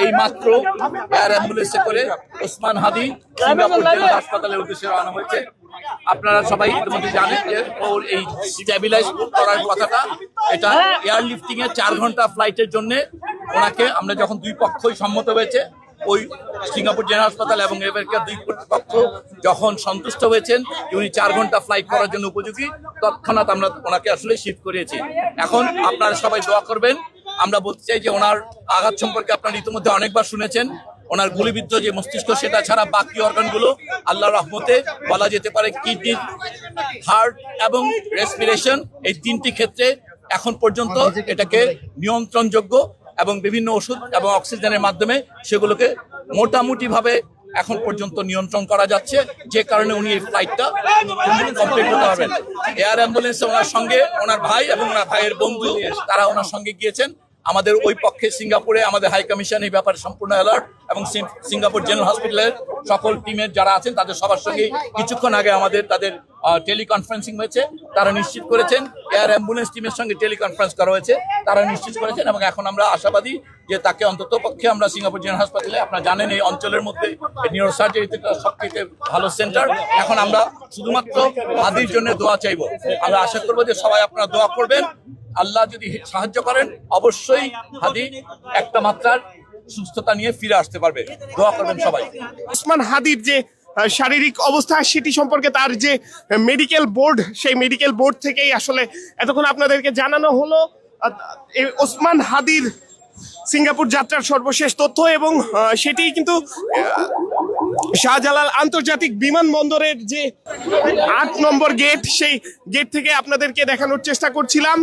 এই মাত্র এয়ার অ্যাম্বুলেন্সে করে ওসমান হাদি সিঙ্গাপুর জেনারেল হাসপাতালের উদ্দেশ্যে রওনা হয়েছে। আপনারা সবাই ইতিমধ্যে জানেন যে ওর এই স্ট্যাবিলাইজ করার কথাটা, এটা এয়ারলিফটিং এর 4 ঘন্টা ফ্লাইটের জন্য ওনাকে আমরা যখন দুই পক্ষই সম্মত হয়েছে, ওই সিঙ্গাপুর জেনারেল হাসপাতাল এবং এবারকার দুই কর্তৃপক্ষ যখন সন্তুষ্ট হয়েছেন উনি 4 ঘন্টা ফ্লাইট করার জন্য উপযোগী, তৎক্ষণাৎ আমরা ওনাকে আসলে শিফট করিয়েছি। এখন আপনারা সবাই দোয়া করবেন। আমরা বলতে চাই যে ওনার আঘাত সম্পর্কে আপনারা ইতিমধ্যে অনেকবার শুনেছেন। ওনার গুলিবিদ্ধ যে মস্তিষ্ক, সেটা ছাড়া বাকি অর্গানগুলো আল্লাহর রহমতে বলা যেতে পারে কিডনি, হার্ট এবং রেসপিরেশন, এই 3টি ক্ষেত্রে এখন পর্যন্ত এটাকে নিয়ন্ত্রণযোগ্য এবং বিভিন্ন ওষুধ এবং অক্সিজেনের মাধ্যমে সেগুলোকে মোটামুটি ভাবে এখন পর্যন্ত নিয়ন্ত্রণ করা যাচ্ছে, যে কারণে উনি এই ফ্লাইটটা কমপ্লিট করতে পারবেন। এয়ার অ্যাম্বুলেন্সে ওনার সঙ্গে ওনার ভাই এবং ওনার ভাইয়ের বন্ধু তারা ওনার সঙ্গে গিয়েছেন। আমাদের ওই পক্ষে সিঙ্গাপুরে আমাদের হাই কমিশন এই ব্যাপারে সম্পূর্ণ অ্যালার্ট, এবং সিঙ্গাপুর জেনারেল হসপিটালের সকল টিমের যারা আছেন তাদের সবার সঙ্গে কিছুক্ষণ আগে আমাদের তাদের টেলিকনফারেন্সিং হয়েছে। তারা নিশ্চিত করেছেন, এয়ার অ্যাম্বুলেন্স টিমের সঙ্গে টেলিকনফারেন্স করা হয়েছে, তারা নিশ্চিত করেছেন, এবং এখন আমরা আশাবাদী যে তাকে অন্তত পক্ষে আমরা সিঙ্গাপুর জেনারেল হাসপাতালে, আপনারা জানেন এই অঞ্চলের মধ্যে নিউরোসার্জারিতে সবচেয়ে ভালো সেন্টার, এখন আমরা শুধুমাত্র হাদির জন্য দোয়া চাইবো। আমরা আশা করবো যে সবাই আপনারা দোয়া করবেন। আল্লাহ যদি সাহায্য করেন অবশ্যই হাদি একটা মাত্রার সুস্থতা নিয়ে ফিরে আসতে পারবে। দোয়া করবেন সবাই। ওসমান হাদির যে শারীরিক অবস্থা সেটি সম্পর্কে তার যে মেডিকেল বোর্ড, সেই মেডিকেল বোর্ড থেকেই আসলে এতক্ষণ আপনাদেরকে জানানো হলো এই ওসমান হাদির সিঙ্গাপুর যাত্রার সর্বশেষ তথ্য, এবং সেটি কিন্তু শাহজালাল আন্তর্জাতিক বিমানবন্দরের যে 8 নম্বর গেট, সেই গেট থেকে আপনাদেরকে দেখানোর চেষ্টা করছিলাম।